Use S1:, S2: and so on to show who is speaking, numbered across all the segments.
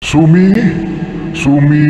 S1: Sumi, Sumi.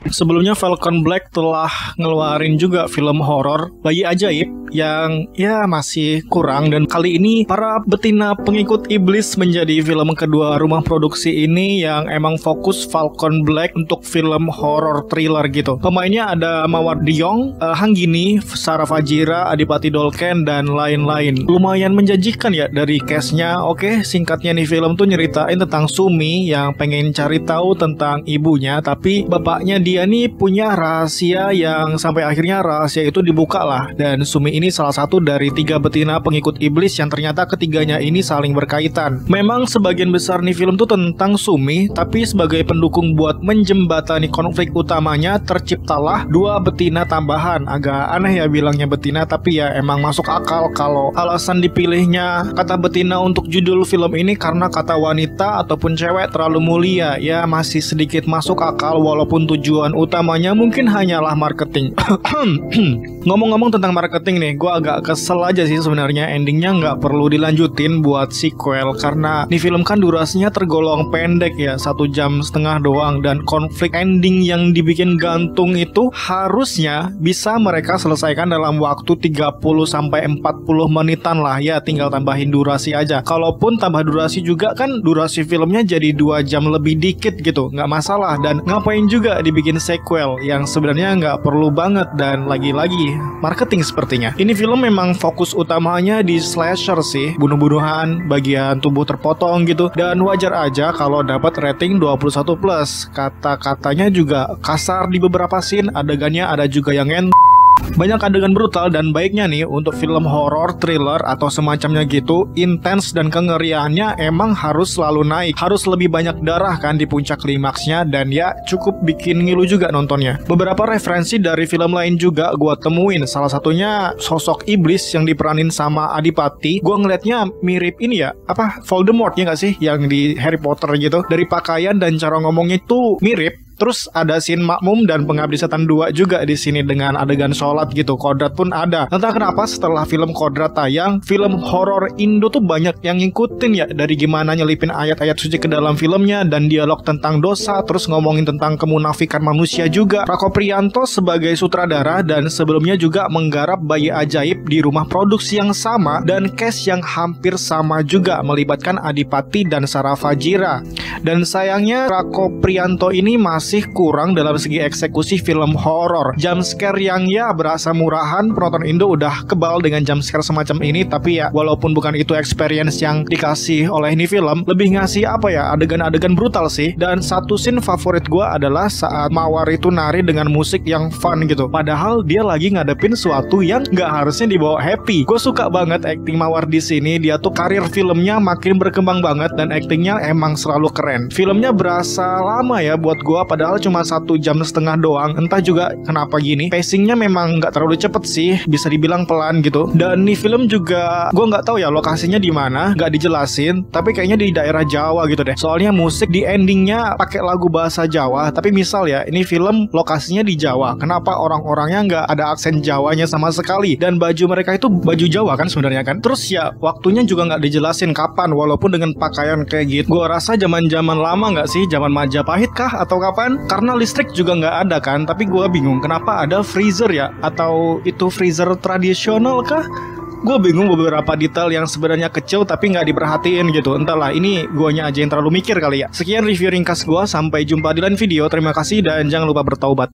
S2: Sebelumnya Falcon Black telah ngeluarin juga film horor Bayi Ajaib yang ya masih kurang, dan kali ini para betina pengikut iblis menjadi film kedua rumah produksi ini yang emang fokus Falcon Black untuk film horor thriller gitu. Pemainnya ada Mawar Diong, Hanggini, Sarah Fajira, Adipati Dolken, dan lain-lain. Lumayan menjanjikan ya dari cast-nya. Oke, singkatnya nih film tuh nyeritain tentang Sumi yang pengen cari tahu tentang ibunya, tapi bapaknya dia nih punya rahasia yang sampai akhirnya rahasia itu dibuka lah. Dan Sumi ini salah satu dari 3 betina pengikut iblis yang ternyata ketiganya ini saling berkaitan. Memang sebagian besar nih film tuh tentang Sumi, tapi sebagai pendukung buat menjembatani konflik utamanya terciptalah 2 betina tambahan. Agak aneh ya bilangnya betina, tapi ya emang masuk akal kalau alasan dipilihnya kata betina untuk judul film ini karena kata wanita ataupun cewek terlalu mulia. Ya masih sedikit masuk akal walaupun tujuan utamanya mungkin hanyalah marketing. Ngomong-ngomong tentang marketing nih, gue agak kesel aja sih sebenarnya endingnya nggak perlu dilanjutin buat sequel, karena nih film kan durasinya tergolong pendek ya, 1,5 jam doang, dan konflik ending yang dibikin gantung itu harusnya bisa mereka selesaikan dalam waktu 30-40 menitan lah ya, tinggal tambahin durasi aja. Kalaupun tambah durasi juga kan durasi filmnya jadi 2 jam lebih dikit gitu, nggak masalah. Dan ngapain juga dibikin sequel yang sebenarnya nggak perlu banget, dan lagi-lagi marketing sepertinya. Ini film memang fokus utamanya di slasher sih, bunuh-bunuhan, bagian tubuh terpotong gitu, dan wajar aja kalau dapat rating 21+. Kata-katanya juga kasar di beberapa scene, adegannya ada juga yang banyak adegan brutal, dan baiknya nih untuk film horor, thriller, atau semacamnya gitu, intens dan kengeriannya emang harus selalu naik. Harus lebih banyak darah kan di puncak klimaksnya, dan ya cukup bikin ngilu juga nontonnya. Beberapa referensi dari film lain juga gua temuin, salah satunya sosok iblis yang diperanin sama Adipati. Gua ngeliatnya mirip ini ya, Voldemort ya gak sih, yang di Harry Potter gitu. Dari pakaian dan cara ngomongnya tuh mirip. Terus ada scene Makmum dan Pengabdi Setan 2 juga di sini dengan adegan sholat gitu. Kodrat pun ada. Entah kenapa setelah film Kodrat tayang, film horor Indo tuh banyak yang ngikutin ya, dari gimana nyelipin ayat-ayat suci ke dalam filmnya, dan dialog tentang dosa, terus ngomongin tentang kemunafikan manusia juga. Rako Priyanto sebagai sutradara dan sebelumnya juga menggarap Bayi Ajaib di rumah produksi yang sama, dan cast yang hampir sama juga melibatkan Adipati dan Sarah Fajira. Dan sayangnya Rako Priyanto ini masih kurang dalam segi eksekusi film horor. Jumpscare yang ya berasa murahan, penonton Indo udah kebal dengan jumpscare semacam ini, tapi ya walaupun bukan itu experience yang dikasih oleh ini film, lebih ngasih adegan-adegan brutal sih. Dan satu scene favorit gue adalah saat Mawar itu nari dengan musik yang fun gitu, padahal dia lagi ngadepin sesuatu yang nggak harusnya dibawa happy. Gue suka banget acting Mawar di sini. Dia tuh karir filmnya makin berkembang banget, dan actingnya emang selalu keren. Filmnya berasa lama ya buat gue, padahal cuma 1,5 jam doang. Entah juga kenapa gini, pacingnya memang nggak terlalu cepet sih, bisa dibilang pelan gitu. Dan nih film juga gue nggak tahu ya lokasinya di mana, nggak dijelasin, tapi kayaknya di daerah Jawa gitu deh. Soalnya musik di endingnya pakai lagu bahasa Jawa, tapi misal ya ini film lokasinya di Jawa, kenapa orang-orangnya nggak ada aksen Jawanya sama sekali? Dan baju mereka itu baju Jawa kan sebenarnya kan. Terus ya waktunya juga nggak dijelasin kapan, walaupun dengan pakaian kayak gitu. Gue rasa zaman lama nggak sih, zaman Majapahit kah atau kapan? Karena listrik juga nggak ada kan. Tapi gue bingung kenapa ada freezer ya, atau itu freezer tradisional kah? Gue bingung beberapa detail yang sebenarnya kecil tapi nggak diperhatiin gitu. Entahlah, ini guanya aja yang terlalu mikir kali ya. Sekian review ringkas gue, sampai jumpa di lain video. Terima kasih dan jangan lupa bertaubat.